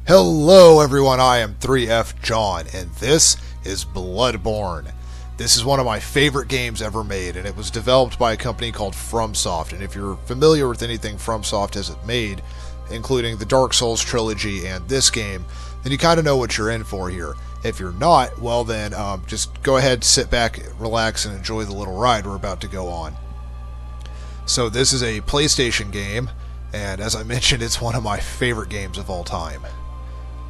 Hello everyone, I am 3F John, and this is Bloodborne. This is one of my favorite games ever made, and it was developed by a company called FromSoft, and if you're familiar with anything FromSoft has made, including the Dark Souls trilogy and this game, then you kind of know what you're in for here. If you're not, well then, just go ahead, sit back, relax, and enjoy the little ride we're about to go on. So this is a PlayStation game, and as I mentioned, it's one of my favorite games of all time.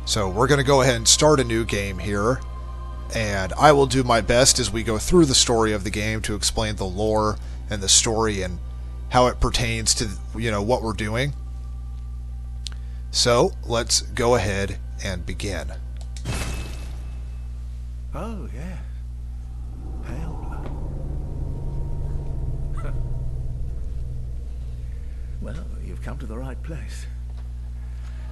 So we're going to go ahead and start a new game here, and I will do my best as we go through the story of the game to explain the lore and the story and how it pertains to, what we're doing. So let's go ahead and begin. Oh, yeah. Pale blood. Well, you've come to the right place.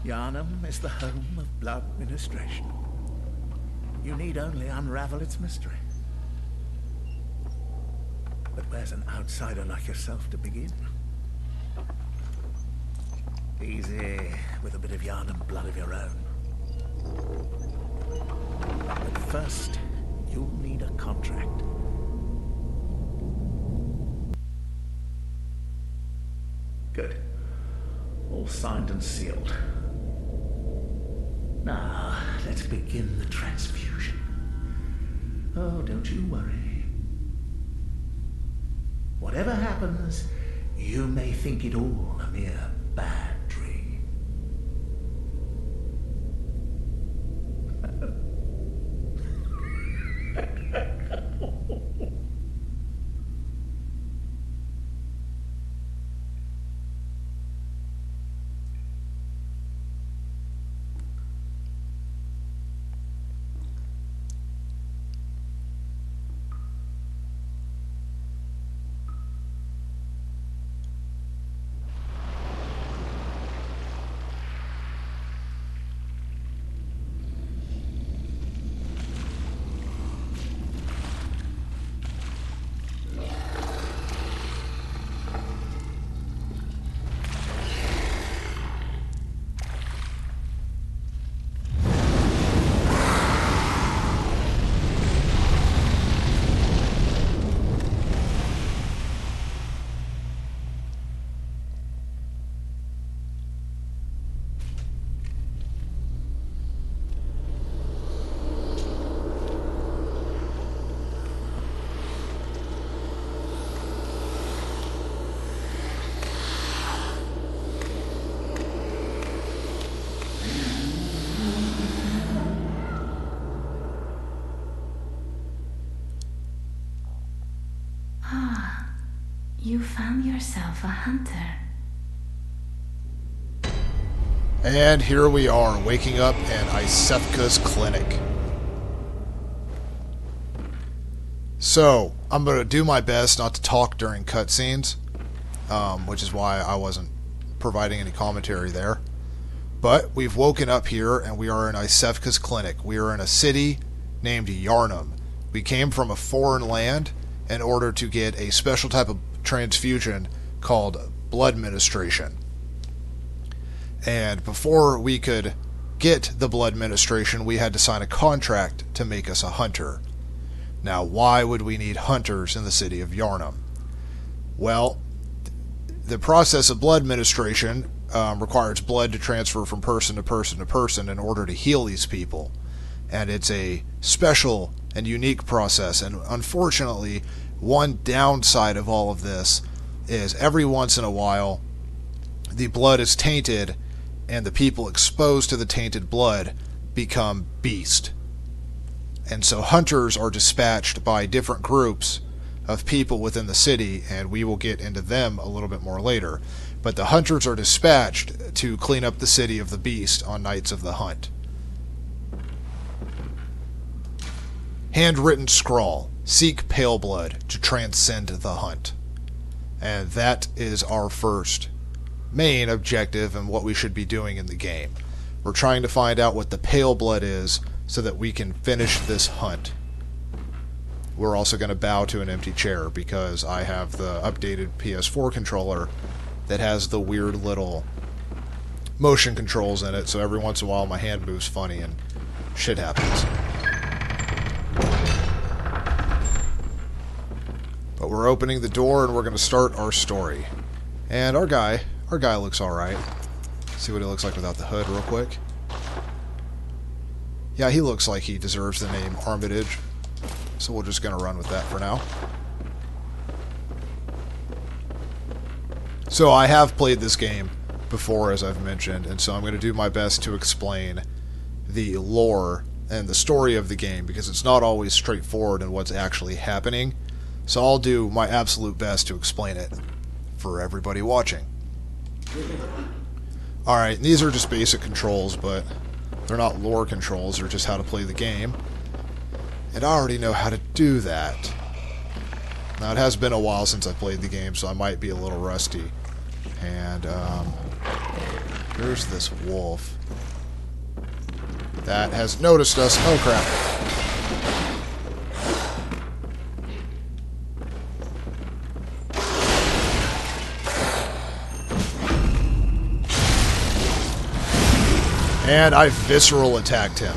Yharnam is the home of blood ministration. You need only unravel its mystery. But where's an outsider like yourself to begin? Easy, with a bit of Yharnam blood of your own. But first, you'll need a contract. Good. All signed and sealed. Now, let's begin the transfusion. Oh, don't you worry. Whatever happens, you may think it all a mere bad dream. You found yourself a hunter. And here we are, waking up in Isefka's clinic. So, I'm going to do my best not to talk during cutscenes, which is why I wasn't providing any commentary there. But we've woken up here, and we are in Isefka's clinic. We are in a city named Yharnam. We came from a foreign land in order to get a special type of transfusion called blood ministration. And before we could get the blood ministration, we had to sign a contract to make us a hunter. Now, why would we need hunters in the city of Yharnam? Well, the process of blood ministration requires blood to transfer from person to person to person in order to heal these people. And it's a special and unique process, and unfortunately, one downside of all of this is every once in a while the blood is tainted and the people exposed to the tainted blood become beast. And so hunters are dispatched by different groups of people within the city, and we will get into them a little bit more later. But the hunters are dispatched to clean up the city of the beast on nights of the hunt. Handwritten scrawl. Seek pale blood to transcend the hunt. And that is our first main objective and what we should be doing in the game. We're trying to find out what the pale blood is so that we can finish this hunt. We're also going to bow to an empty chair because I have the updated PS4 controller that has the weird little motion controls in it, so every once in a while my hand moves funny and shit happens. But we're opening the door and we're going to start our story. And our guy looks alright. See what he looks like without the hood real quick. Yeah, he looks like he deserves the name Armitage. So we're just going to run with that for now. So I have played this game before, as I've mentioned, and so I'm going to do my best to explain the lore and the story of the game, because it's not always straightforward in what's actually happening. So I'll do my absolute best to explain it for everybody watching. Alright, these are just basic controls, but they're not lore controls, they're just how to play the game. And I already know how to do that. Now, it has been a while since I played the game, so I might be a little rusty. And, here's this wolf that has noticed us. Oh, crap. And I visceral attacked him.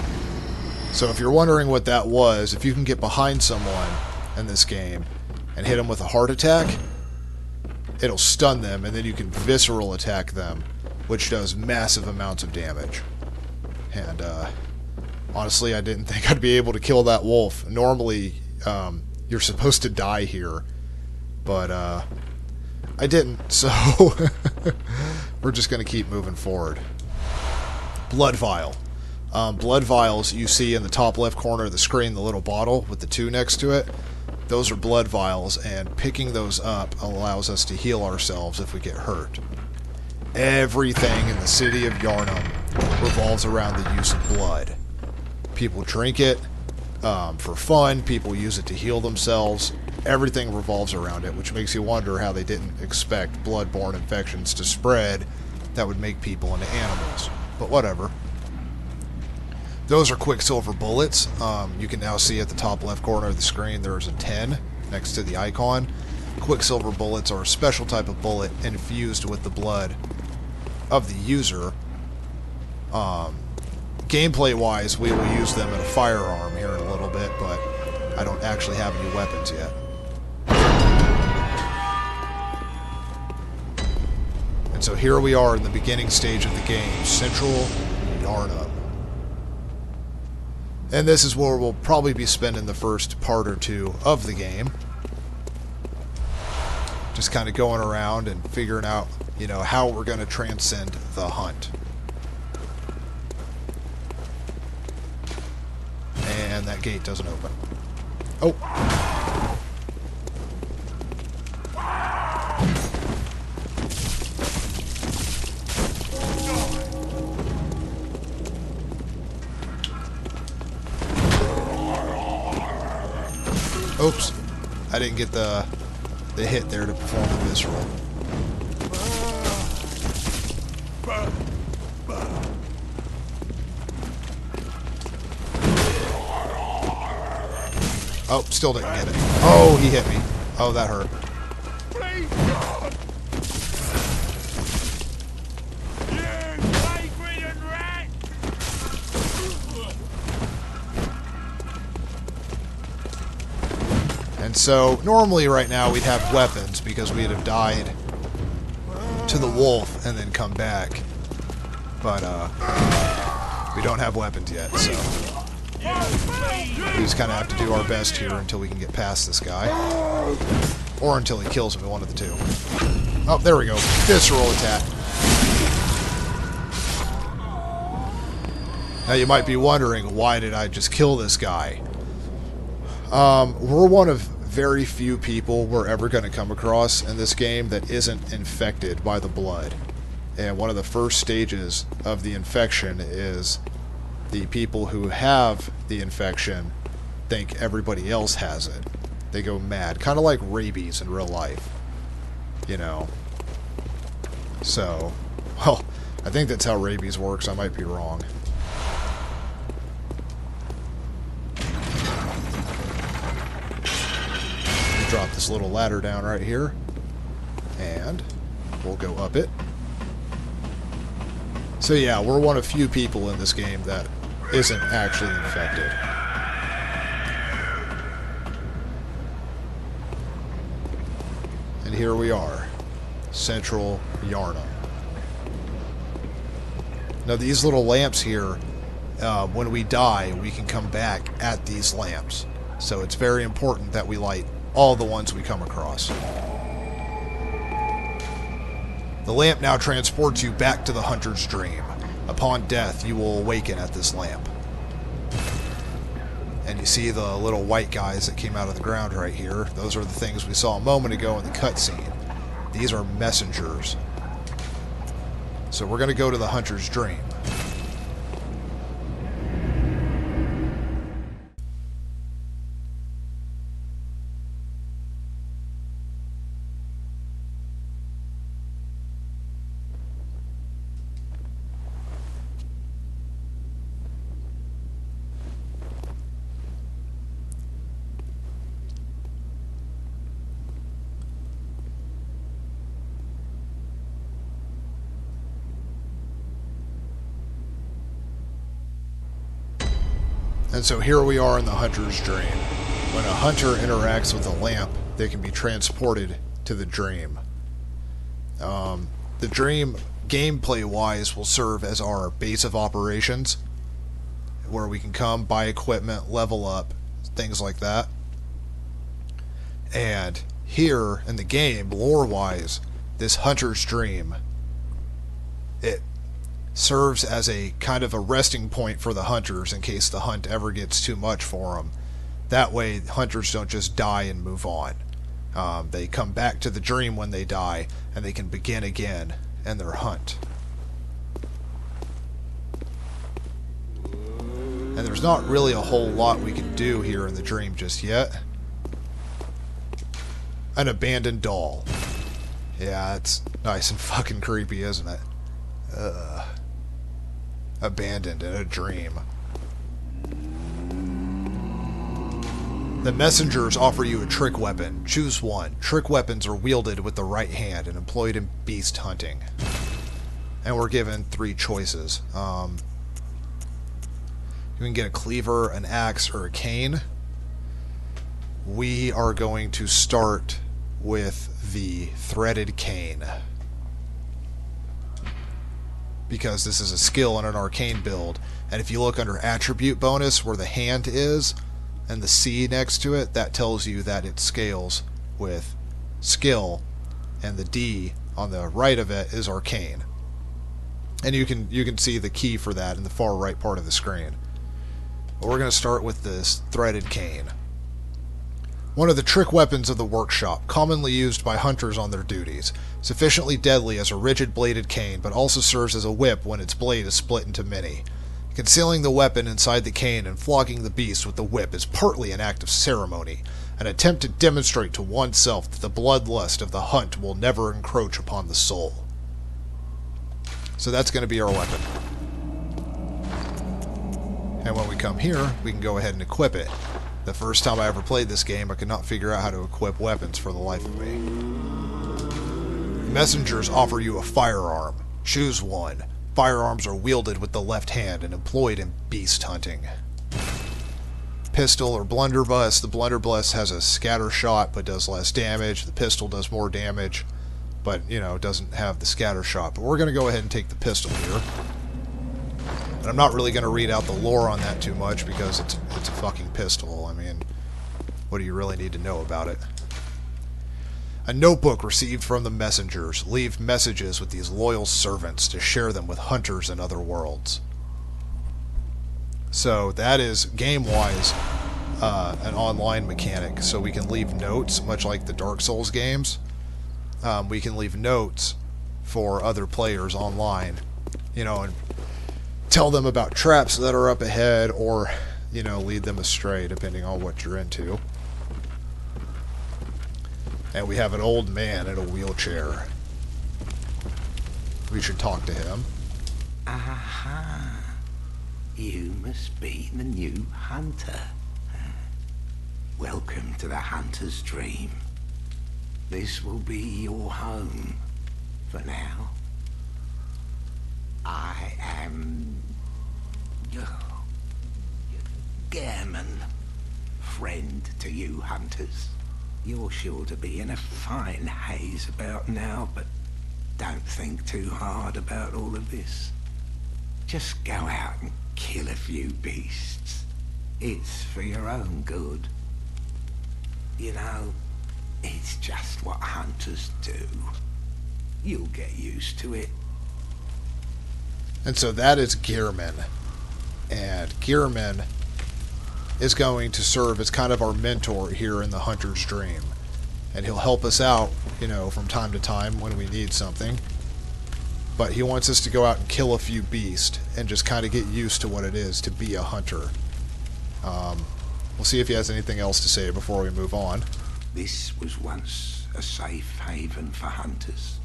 So if you're wondering what that was, if you can get behind someone in this game and hit them with a heart attack, it'll stun them, and then you can visceral attack them, which does massive amounts of damage. And honestly, I didn't think I'd be able to kill that wolf. Normally, you're supposed to die here, but I didn't, so we're just going to keep moving forward. Blood vial. Blood vials you see in the top left corner of the screen, the little bottle with the 2 next to it. Those are blood vials, and picking those up allows us to heal ourselves if we get hurt. Everything in the city of Yharnam revolves around the use of blood. People drink it for fun, people use it to heal themselves. Everything revolves around it, which makes you wonder how they didn't expect blood-borne infections to spread that would make people into animals. But whatever. Those are Quicksilver bullets. You can now see at the top left corner of the screen there's a 10 next to the icon. Quicksilver bullets are a special type of bullet infused with the blood of the user. Gameplay-wise, we will use them in a firearm here in a little bit, but I don't actually have any weapons yet. And so here we are in the beginning stage of the game, Central Yharnam. And this is where we'll probably be spending the first part or two of the game. Just kind of going around and figuring out, you know, how we're going to transcend the hunt. And that gate doesn't open. Oh! Oops. I didn't get the hit there to perform the visceral. Oh, still didn't get it. Oh, he hit me. Oh, that hurt. And so, normally right now we'd have weapons because we'd have died to the wolf and then come back. But, we don't have weapons yet, so we just kind of have to do our best here until we can get past this guy. Or until he kills him, one of the two. Oh, there we go. Visceral attack. Now you might be wondering, why did I just kill this guy? We're one of very few people we're ever going to come across in this game that isn't infected by the blood. And one of the first stages of the infection is the people who have the infection think everybody else has it. They go mad. Kind of like rabies in real life. You know. So, well, I think that's how rabies works. I might be wrong. Drop this little ladder down right here, and we'll go up it. So yeah, we're one of few people in this game that isn't actually infected. And here we are, Central Yharnam. Now these little lamps here, when we die, we can come back at these lamps. So it's very important that we light all the ones we come across. The lamp now transports you back to the hunter's dream. Upon death, you will awaken at this lamp. And you see the little white guys that came out of the ground right here. Those are the things we saw a moment ago in the cutscene. These are messengers. So we're going to go to the hunter's dream. And so here we are in the hunter's dream. When a hunter interacts with a lamp, they can be transported to the dream. The dream, gameplay-wise, will serve as our base of operations, where we can come, buy equipment, level up, things like that. And here in the game, lore-wise, this hunter's dream, it serves as a kind of a resting point for the hunters in case the hunt ever gets too much for them. That way, hunters don't just die and move on. They come back to the dream when they die, and they can begin again in their hunt. And there's not really a whole lot we can do here in the dream just yet. An abandoned doll. Yeah, it's nice and fucking creepy, isn't it? Abandoned in a dream. The messengers offer you a trick weapon. Choose one. Trick weapons are wielded with the right hand and employed in beast hunting. And we're given 3 choices. You can get a cleaver, an axe, or a cane. We are going to start with the threaded cane, because this is a skill in an arcane build. And if you look under attribute bonus where the hand is and the C next to it, that tells you that it scales with skill, and the D on the right of it is arcane. And you can see the key for that in the far right part of the screen. But we're going to start with this threaded cane. One of the trick weapons of the workshop, commonly used by hunters on their duties. Sufficiently deadly as a rigid-bladed cane, but also serves as a whip when its blade is split into many. Concealing the weapon inside the cane and flogging the beast with the whip is partly an act of ceremony, an attempt to demonstrate to oneself that the bloodlust of the hunt will never encroach upon the soul. So that's going to be our weapon. And when we come here, we can go ahead and equip it. The first time I ever played this game, I could not figure out how to equip weapons for the life of me. Messengers offer you a firearm. Choose one. Firearms are wielded with the left hand and employed in beast hunting. Pistol or blunderbuss. The blunderbuss has a scatter shot but does less damage. The pistol does more damage, but, you know, doesn't have the scatter shot. But we're going to go ahead and take the pistol here. And I'm not really going to read out the lore on that too much because it's a fucking pistol. I mean, what do you really need to know about it? A notebook received from the messengers. Leave messages with these loyal servants to share them with hunters in other worlds. So that is, game-wise, an online mechanic. So we can leave notes, much like the Dark Souls games. We can leave notes for other players online, you know, and tell them about traps that are up ahead, or, you know, lead them astray, depending on what you're into. And we have an old man in a wheelchair. We should talk to him. Aha. You must be the new hunter. Welcome to the hunter's dream. This will be your home for now. I am... Gammon. Friend to you hunters. You're sure to be in a fine haze about now, but don't think too hard about all of this. Just go out and kill a few beasts. It's for your own good. You know, it's just what hunters do. You'll get used to it. And so that is Gearman. And Gearman is going to serve as kind of our mentor here in the Hunter's Dream. And he'll help us out, you know, from time to time when we need something. But he wants us to go out and kill a few beasts and just kind of get used to what it is to be a hunter. We'll see if he has anything else to say before we move on. This was once a safe haven for hunters.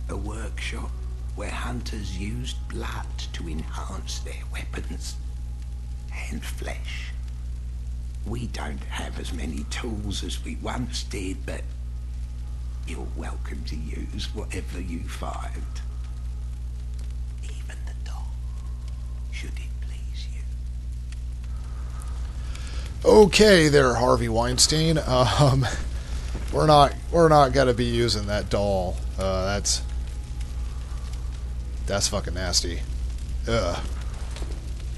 A workshop where hunters used blood to enhance their weapons and flesh. We don't have as many tools as we once did, but you're welcome to use whatever you find. Even the dog, should it please you. Okay there, Harvey Weinstein. We're not gonna be using that doll. That's fucking nasty. Ugh.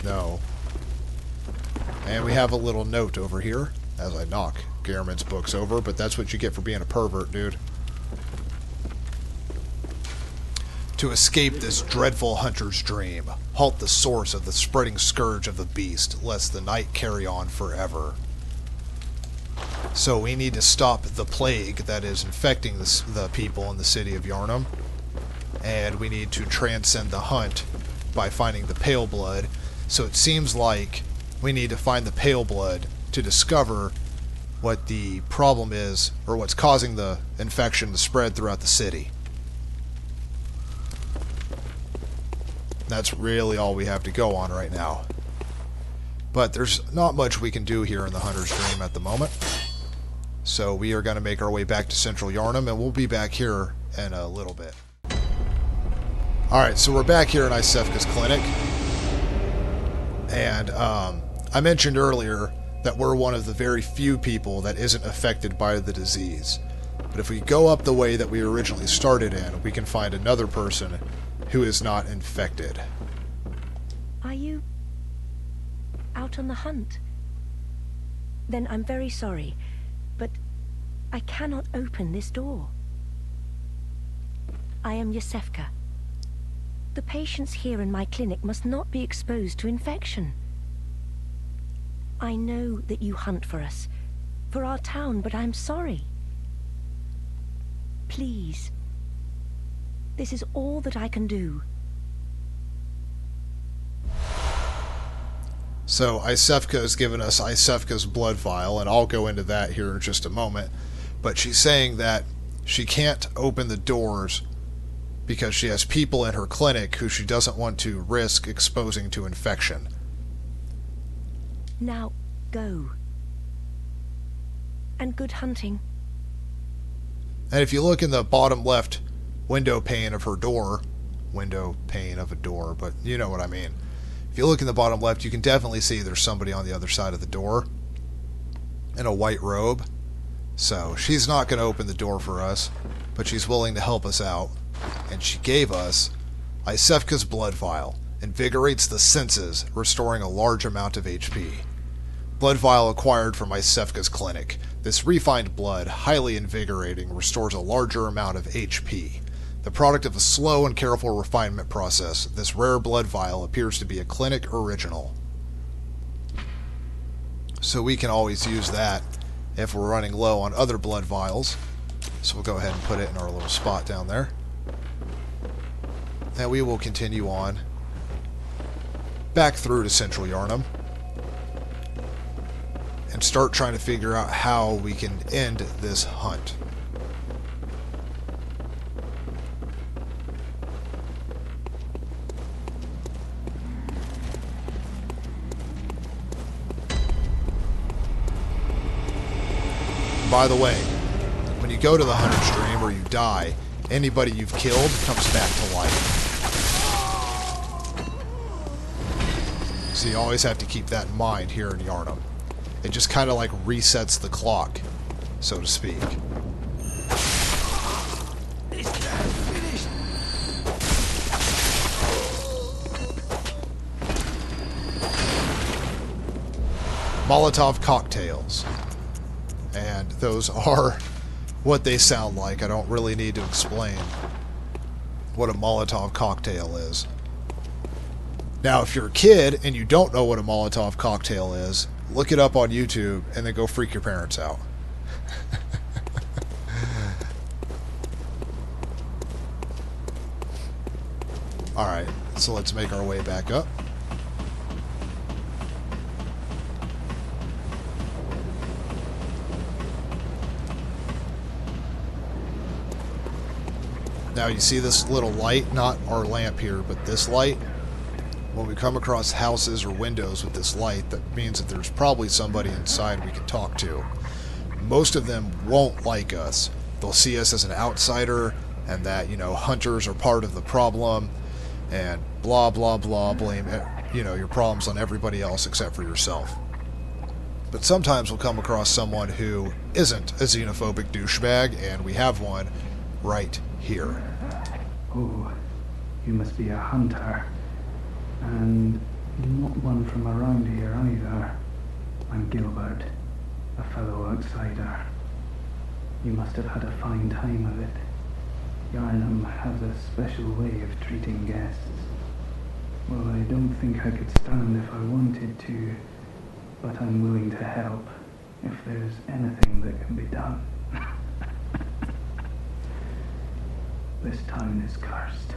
No. And we have a little note over here as I knock Gearman's books over, but that's what you get for being a pervert, dude. To escape this dreadful hunter's dream, halt the source of the spreading scourge of the beast, lest the night carry on forever. So we need to stop the plague that is infecting the people in the city of Yharnam, and we need to transcend the hunt by finding the pale blood. So it seems like we need to find the pale blood to discover what the problem is, or what's causing the infection to spread throughout the city. That's really all we have to go on right now. But there's not much we can do here in the Hunter's Dream at the moment. So we are going to make our way back to Central Yharnam, and we'll be back here in a little bit. Alright, so we're back here in Isefka's clinic. And I mentioned earlier that we're one of the very few people that isn't affected by the disease. But if we go up the way that we originally started in, we can find another person who is not infected. Are you out on the hunt? Then I'm very sorry, but I cannot open this door. I am Yosefka. The patients here in my clinic must not be exposed to infection. I know that you hunt for us, for our town, but I'm sorry. Please. This is all that I can do. So Isefka has given us Isefka's blood vial, and I'll go into that here in just a moment. But she's saying that she can't open the doors because she has people in her clinic who she doesn't want to risk exposing to infection. Now, go. And good hunting. And if you look in the bottom left window pane of her door, window pane of a door, but you know what I mean. If you look in the bottom left, you can definitely see there's somebody on the other side of the door in a white robe. So she's not going to open the door for us, but she's willing to help us out. And she gave us Isefka's blood vial. Invigorates the senses, restoring a large amount of HP. Blood vial acquired from Isefka's clinic. This refined blood, highly invigorating, restores a larger amount of HP. The product of a slow and careful refinement process, this rare blood vial appears to be a clinic original. So we can always use that if we're running low on other blood vials. So we'll go ahead and put it in our little spot down there. And we will continue on back through to Central Yharnam and start trying to figure out how we can end this hunt. By the way, when you go to the Hunter's Dream or you die, anybody you've killed comes back to life. So you always have to keep that in mind here in Yharnam. It just kind of like resets the clock, so to speak. Molotov cocktails. And those are what they sound like. I don't really need to explain what a Molotov cocktail is. Now, if you're a kid and you don't know what a Molotov cocktail is, look it up on YouTube and then go freak your parents out. Alright, so let's make our way back up. Now you see this little light, not our lamp here, but this light. When we come across houses or windows with this light, that means that there's probably somebody inside we can talk to. Most of them won't like us. They'll see us as an outsider, and that, you know, hunters are part of the problem, and blah blah blah, blame, you know, your problems on everybody else except for yourself. But sometimes we'll come across someone who isn't a xenophobic douchebag, and we have one right here. Oh, you must be a hunter. And not one from around here either. I'm Gilbert, a fellow outsider. You must have had a fine time of it. Yharnam has a special way of treating guests. Well, I don't think I could stand if I wanted to, but I'm willing to help if there's anything that can be done. This town is cursed.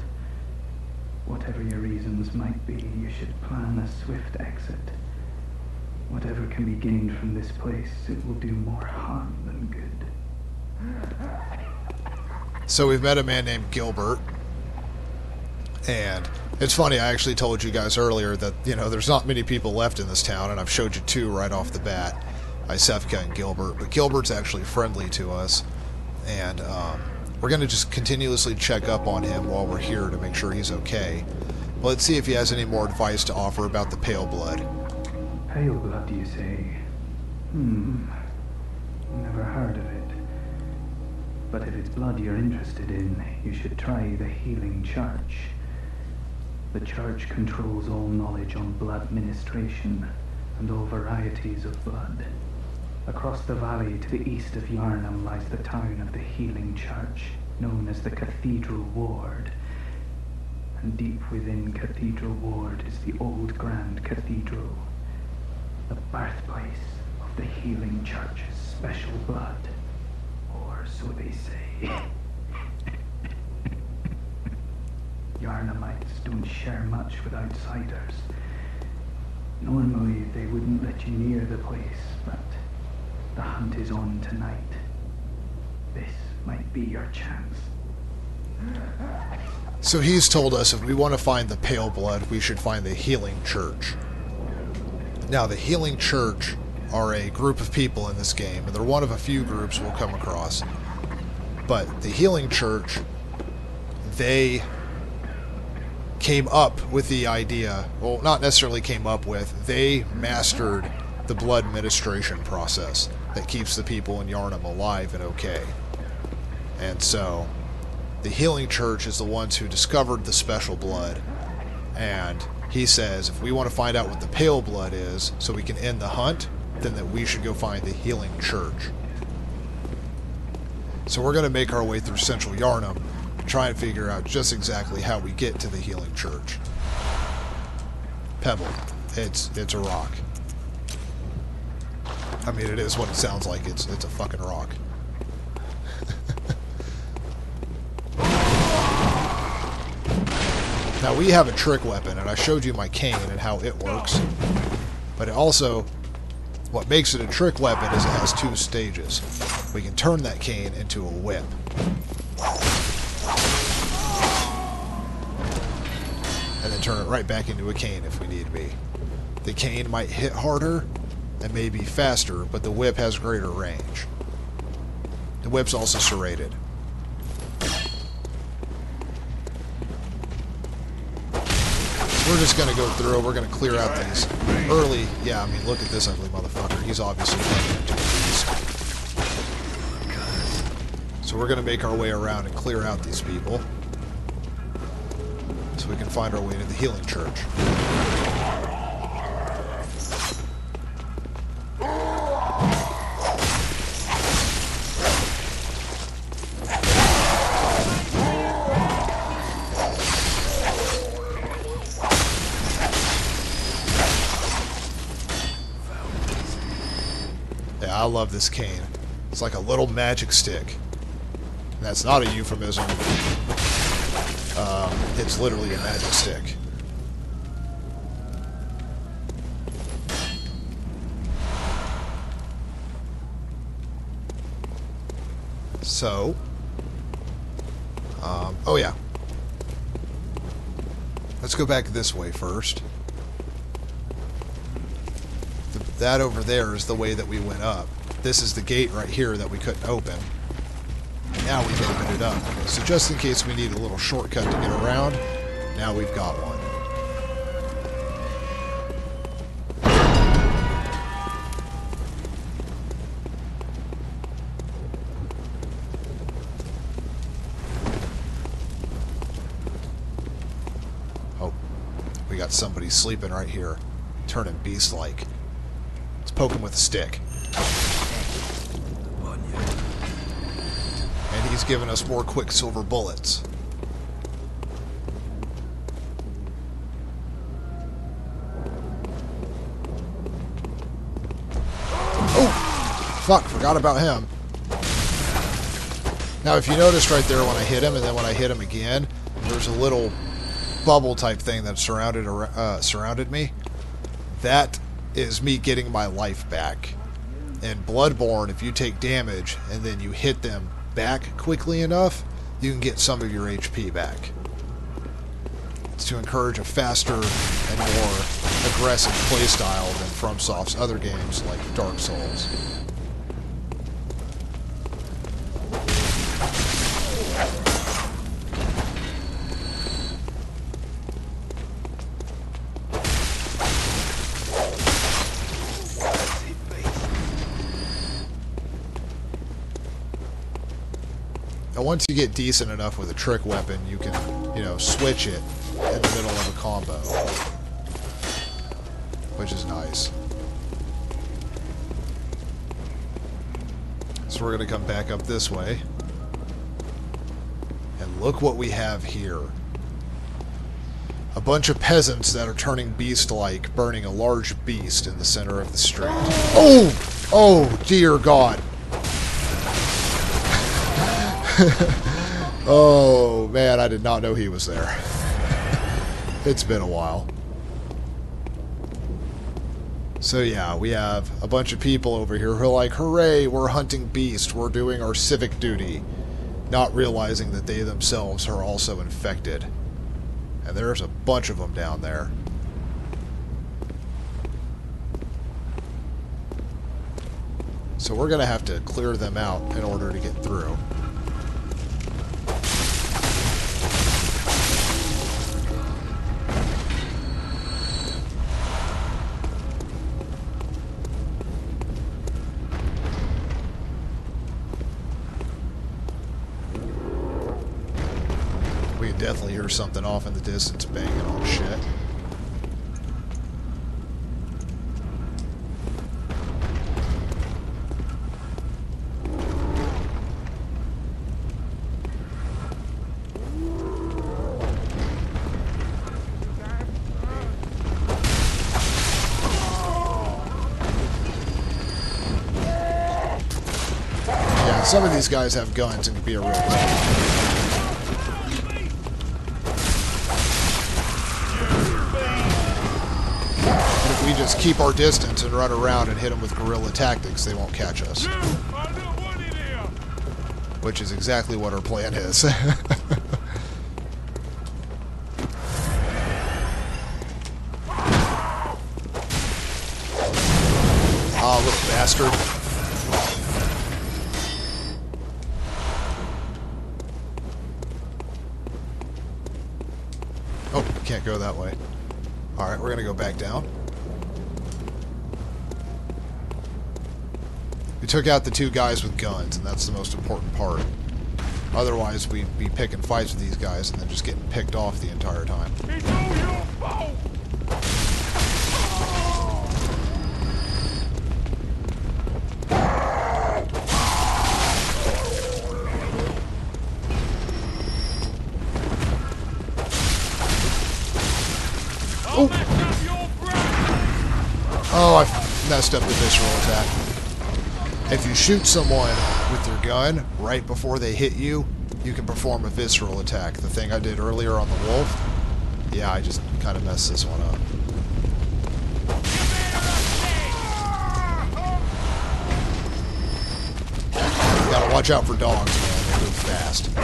Whatever your reasons might be, you should plan a swift exit. Whatever can be gained from this place, it will do more harm than good. So we've met a man named Gilbert, and it's funny, I actually told you guys earlier that, you know, there's not many people left in this town, and I've showed you two right off the bat, Isefka and Gilbert, but Gilbert's actually friendly to us, and we're going to just continuously check up on him while we're here to make sure he's okay. Let's see if he has any more advice to offer about the pale blood. Pale blood, you say? Never heard of it. But if it's blood you're interested in, you should try the Healing Church. The church controls all knowledge on blood ministration and all varieties of blood. Across the valley to the east of Yharnam lies the town of the Healing Church, known as the Cathedral Ward. And deep within Cathedral Ward is the old Grand Cathedral, the birthplace of the Healing Church's special blood, or so they say. Yharnamites don't share much with outsiders. Normally they wouldn't let you near the place, but the hunt is on tonight. This might be your chance. So he's told us if we want to find the pale blood, we should find the Healing Church. Now, the Healing Church are a group of people in this game, and they're one of a few groups we'll come across. But the Healing Church, they came up with the idea, well, not necessarily came up with, they mastered the blood administration process that keeps the people in Yharnam alive and okay. And so, the Healing Church is the ones who discovered the special blood, and he says if we want to find out what the pale blood is so we can end the hunt, then that we should go find the Healing Church. So we're going to make our way through central Yharnam and try and figure out just exactly how we get to the Healing Church. Pebble. It's a rock. I mean, it is what it sounds like. It's a fucking rock. Now, we have a trick weapon, and I showed you my cane and how it works. But it also, what makes it a trick weapon is it has two stages. We can turn that cane into a whip. And then turn it right back into a cane if we need be. The cane might hit harder and may be faster, but the whip has greater range. The whip's also serrated. So we're just going to go through. We're going to clear out these early. Yeah, I mean, look at this ugly motherfucker. He's obviously turning into a beast. So we're going to make our way around and clear out these people, so we can find our way to the healing church. Yeah, I love this cane. It's like a little magic stick. And that's not a euphemism. It's literally a magic stick. So, oh yeah. Let's go back this way first. That over there is the way that we went up. This is the gate right here that we couldn't open. Now we've opened it up. So just in case we need a little shortcut to get around, now we've got one. Oh, we got somebody sleeping right here, turning beast-like. Let's poke him with a stick. And he's giving us more quicksilver bullets. Oh! Fuck, forgot about him. Now if you noticed right there when I hit him, and then when I hit him again, there's a little bubble type thing that surrounded me. That is me getting my life back. In Bloodborne, if you take damage and then you hit them back quickly enough, you can get some of your HP back. It's to encourage a faster and more aggressive playstyle than FromSoft's other games like Dark Souls. Once you get decent enough with a trick weapon, you can, you know, switch it in the middle of a combo, which is nice. So we're going to come back up this way, and look what we have here. A bunch of peasants that are turning beast-like, burning a large beast in the center of the street. Oh! Oh, dear God. Oh, man, I did not know he was there. It's been a while. So yeah, we have a bunch of people over here who are like, hooray, we're hunting beast, we're doing our civic duty, not realizing that they themselves are also infected. And there's a bunch of them down there. So we're going to have to clear them out in order to get through. We can definitely hear something off in the distance banging on shit. Yeah, some of these guys have guns and can be a real problem. We just keep our distance and run around and hit them with guerrilla tactics, they won't catch us. Which is exactly what our plan is. Ah, little bastard. Oh, can't go that way. Alright, we're gonna go back down. We took out the two guys with guns, and that's the most important part. Otherwise, we'd be picking fights with these guys and then just getting picked off the entire time. It's all your fault! I'll mess up your brain! Oh, I messed up the visceral attack. If you shoot someone with your gun right before they hit you, you can perform a visceral attack. The thing I did earlier on the wolf, yeah, I just kind of messed this one up. You gotta watch out for dogs, man. They move fast.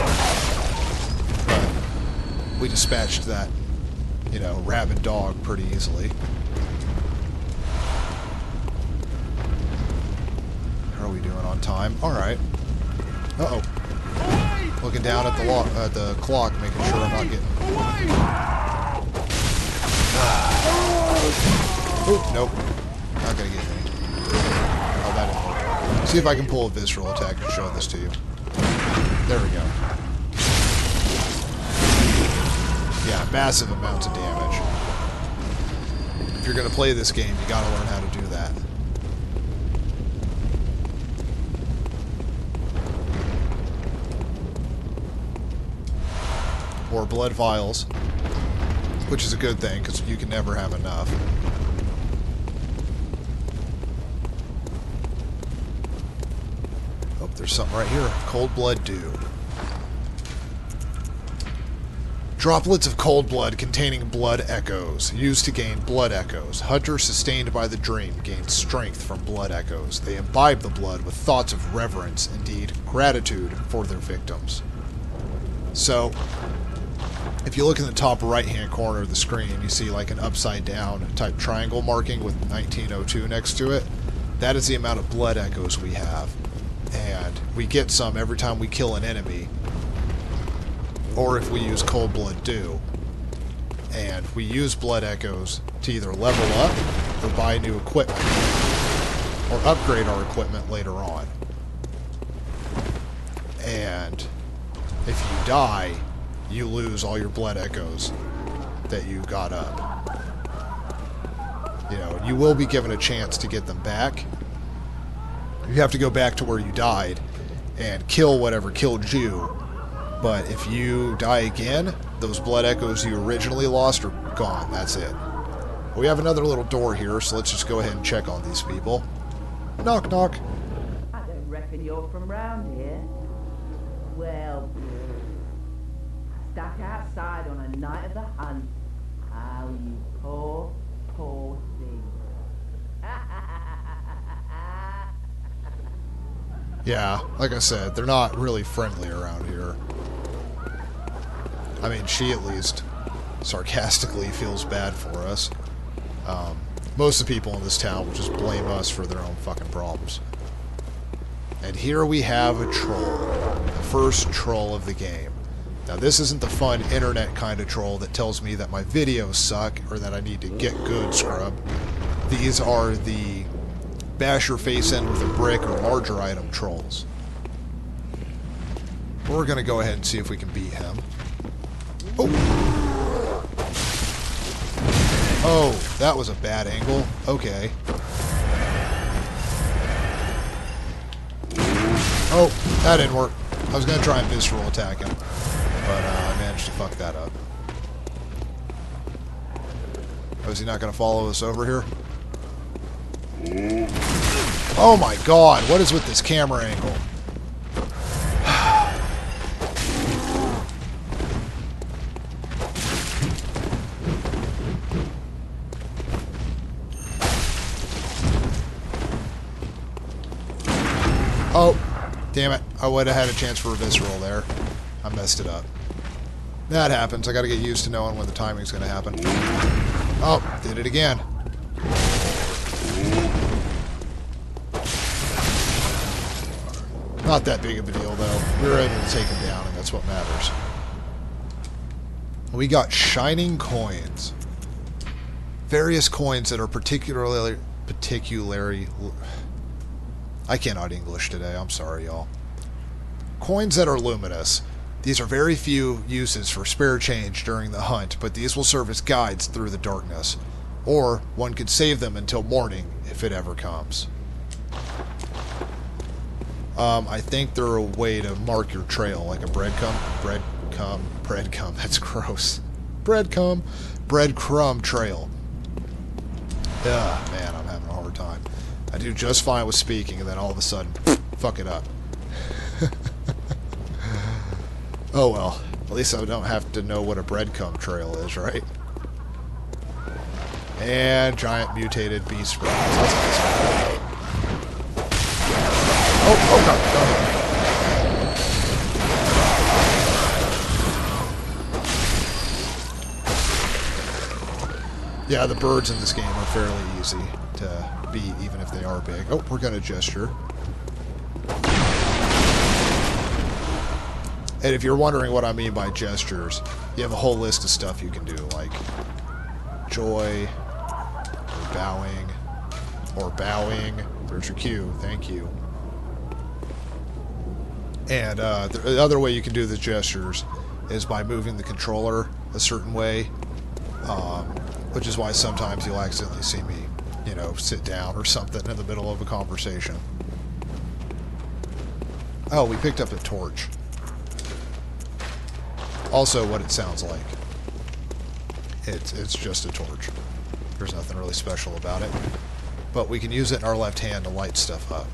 But we dispatched that, you know, rabid dog pretty easily. How are we doing on time? Alright. Uh-oh. Looking down at the clock, making sure I'm not getting... Oh, nope. Not gonna get any. Oh, that didn't work. See if I can pull a visceral attack and show this to you. There we go. Yeah, massive amounts of damage. If you're gonna play this game, you gotta learn how to do that. Or blood vials, which is a good thing because you can never have enough. Oh, there's something right here. Cold blood dew. Droplets of cold blood containing blood echoes, used to gain blood echoes. Hunter sustained by the dream gains strength from blood echoes. They imbibe the blood with thoughts of reverence, indeed gratitude for their victims. So, if you look in the top right-hand corner of the screen, you see like an upside-down type triangle marking with 1902 next to it. That is the amount of blood echoes we have. And we get some every time we kill an enemy, or if we use cold blood dew. And we use blood echoes to either level up or buy new equipment, or upgrade our equipment later on. And if you die, you lose all your blood echoes that you got up. You know, you will be given a chance to get them back. You have to go back to where you died and kill whatever killed you. But if you die again, those blood echoes you originally lost are gone. That's it. We have another little door here, so let's just go ahead and check on these people. Knock, knock. I don't reckon you're from round here. Well, stuck outside on a night of the hunt. How you poor, poor thing. Yeah, like I said, they're not really friendly around here. I mean, she at least sarcastically feels bad for us. Most of the people in this town will just blame us for their own fucking problems. And here we have a troll. The first troll of the game. Now, this isn't the fun internet kind of troll that tells me that my videos suck or that I need to get good scrub. These are the bash your face in with a brick or larger item trolls. We're going to go ahead and see if we can beat him. Oh! Oh, that was a bad angle. Okay. Oh, that didn't work. I was going to try and visceral attack him, but I managed to fuck that up. Oh, is he not going to follow us over here? Oh my god, what is with this camera angle? Oh, damn it. I would have had a chance for a visceral there. I messed it up. That happens. I gotta get used to knowing when the timing's gonna happen. Oh, did it again. Not that big of a deal, though. We were able to take him down, and that's what matters. We got shining coins. various coins that are particularly... I cannot English today, I'm sorry, y'all. Coins that are luminous. These are very few uses for spare change during the hunt, but these will serve as guides through the darkness. Or, one could save them until morning, if it ever comes. I think they're a way to mark your trail, like a breadcrumb, that's gross. Breadcrumb trail. Ugh, man, I'm having a hard time. I do just fine with speaking, and then all of a sudden, fuck it up. Oh well, at least I don't have to know what a breadcrumb trail is, right? And giant mutated beast spreads. That's nice. Oh god, yeah, the birds in this game are fairly easy to beat, even if they are big. Oh, we're gonna gesture. And if you're wondering what I mean by gestures, you have a whole list of stuff you can do, like joy, or bowing. There's your cue, thank you. And the other way you can do the gestures is by moving the controller a certain way, which is why sometimes you'll accidentally see me, you know, sit down or something in the middle of a conversation. Oh, we picked up a torch. Also what it sounds like. It's just a torch. There's nothing really special about it. But we can use it in our left hand to light stuff up.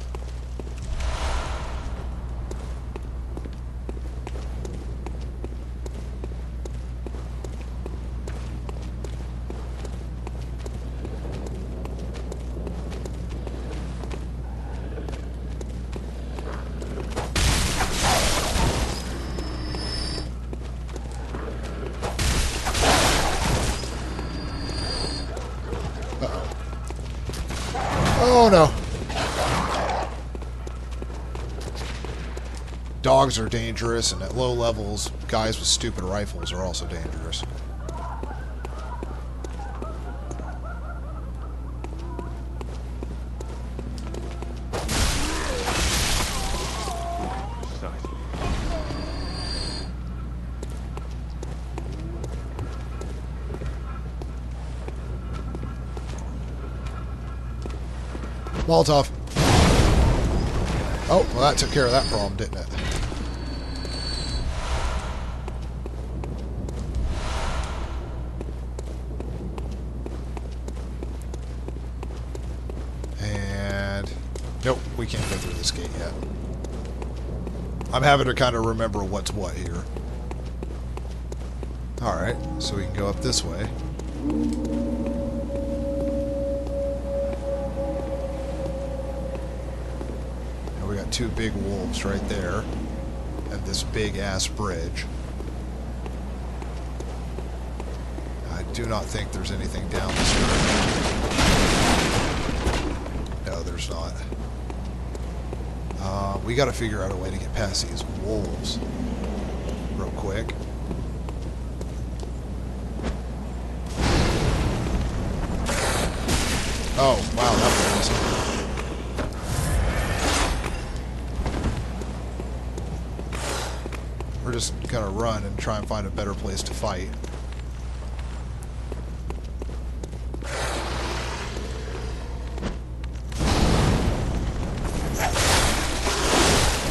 Oh no. Dogs are dangerous, and at low levels, guys with stupid rifles are also dangerous. Molotov. Oh, well that took care of that problem, didn't it? And... nope, we can't go through this gate yet. I'm having to kind of remember what's what here. Alright, so we can go up this way. Two big wolves right there, and this big ass bridge. I do not think there's anything down this road. No, there's not. We gotta figure out a way to get past these wolves real quick. Oh, wow, that was awesome. We're just gonna run and try and find a better place to fight.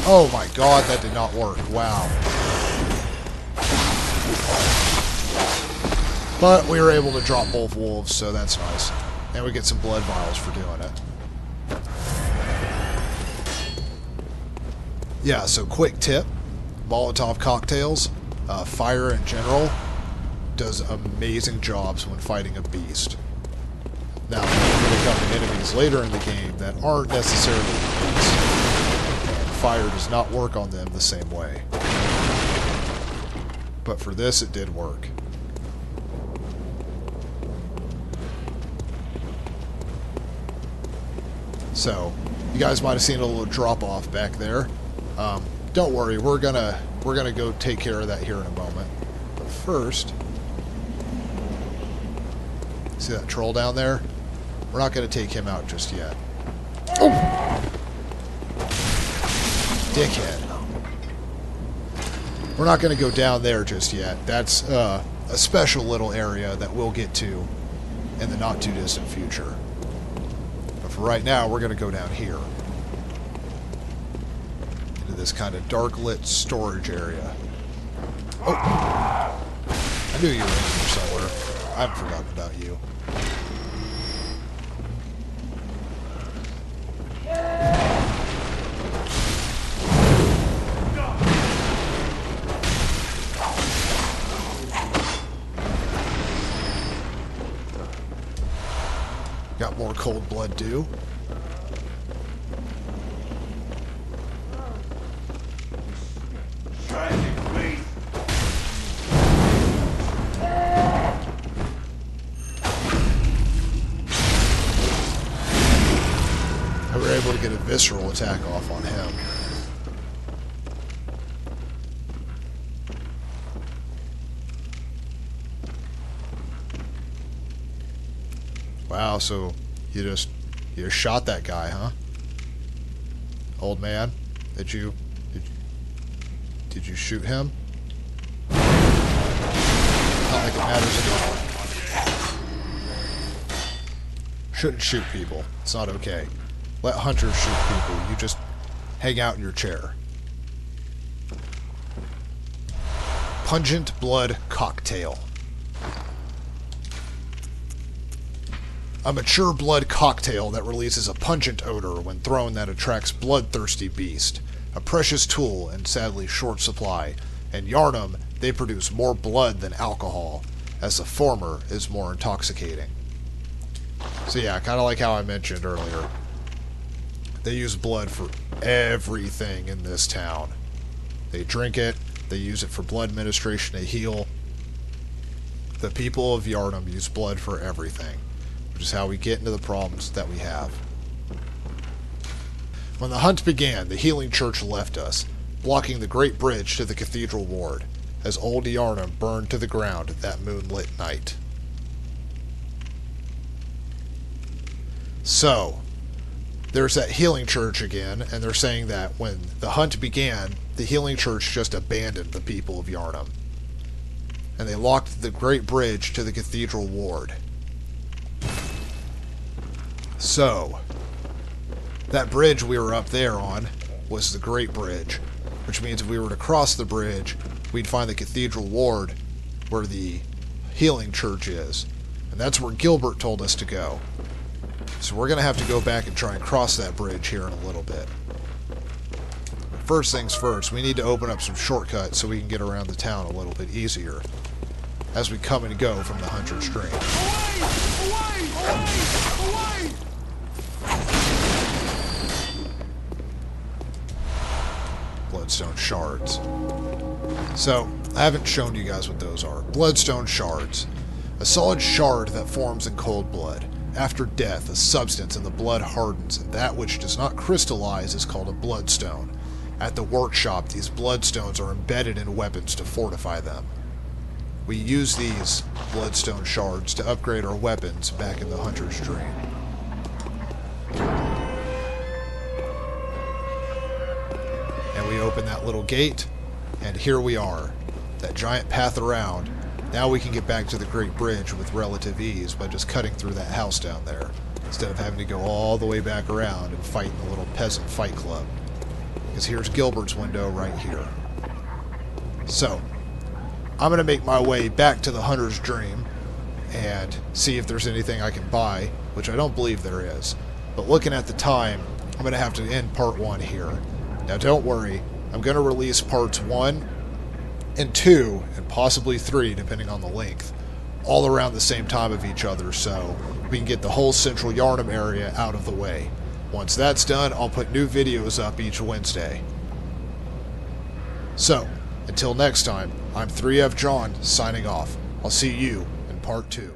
Oh my god, that did not work. Wow. But we were able to drop both wolves, so that's nice. And we get some blood vials for doing it. Yeah, so quick tip. Molotov cocktails, fire in general, does amazing jobs when fighting a beast. Now, when they come to enemies later in the game that aren't necessarily beasts, and fire does not work on them the same way. But for this, it did work. So, you guys might have seen a little drop-off back there. Don't worry, we're gonna go take care of that here in a moment. But first, See that troll down there? We're not going to take him out just yet. Oh! Dickhead. We're not going to go down there just yet. That's a special little area that we'll get to in the not too distant future. But for right now, we're going to go down here. Into this kind of dark lit storage area. Oh! I knew you were in here somewhere. I haven't forgotten about you. Got more cold blood due. We were able to get a visceral attack off on him. Wow, so you just shot that guy, huh? Old man, did you shoot him? Not like it matters at all. Shouldn't shoot people. It's not okay. Let hunters shoot people. You just hang out in your chair. Pungent blood cocktail. A mature blood cocktail that releases a pungent odor when thrown that attracts bloodthirsty beast. A precious tool in sadly short supply. In Yharnam, they produce more blood than alcohol, as the former is more intoxicating. So yeah, kind of like how I mentioned earlier. They use blood for everything in this town. They drink it, they use it for blood administration to heal. The people of Yharnam use blood for everything, which is how we get into the problems that we have. When the hunt began, the healing church left us, blocking the great bridge to the cathedral ward, as old Yharnam burned to the ground that moonlit night. So, there's that healing church again, and they're saying that when the hunt began, the healing church just abandoned the people of Yharnam. And they locked the great bridge to the cathedral ward. So, that bridge we were up there on was the Great Bridge, which means if we were to cross the bridge, we'd find the cathedral ward where the healing church is. And that's where Gilbert told us to go. So we're going to have to go back and try and cross that bridge here in a little bit. But first things first, we need to open up some shortcuts so we can get around the town a little bit easier as we come and go from the Hunter's Dream. Away! Bloodstone shards. So, I haven't shown you guys what those are. Bloodstone shards. A solid shard that forms in cold blood. After death, a substance in the blood hardens, and that which does not crystallize is called a bloodstone. At the workshop, these bloodstones are embedded in weapons to fortify them. We use these bloodstone shards to upgrade our weapons back in the Hunter's Dream. And we open that little gate, and here we are. That giant path around. Now we can get back to the Great Bridge with relative ease by just cutting through that house down there, instead of having to go all the way back around and fight in the little peasant fight club. Because here's Gilbert's window right here. So, I'm going to make my way back to the Hunter's Dream and see if there's anything I can buy, which I don't believe there is. But looking at the time, I'm going to have to end part 1 here. Now don't worry, I'm going to release parts 1 and 2, and possibly 3, depending on the length, all around the same time of each other, so we can get the whole central Yharnam area out of the way. Once that's done, I'll put new videos up each Wednesday. So, until next time, I'm 3F John, signing off. I'll see you in part 2.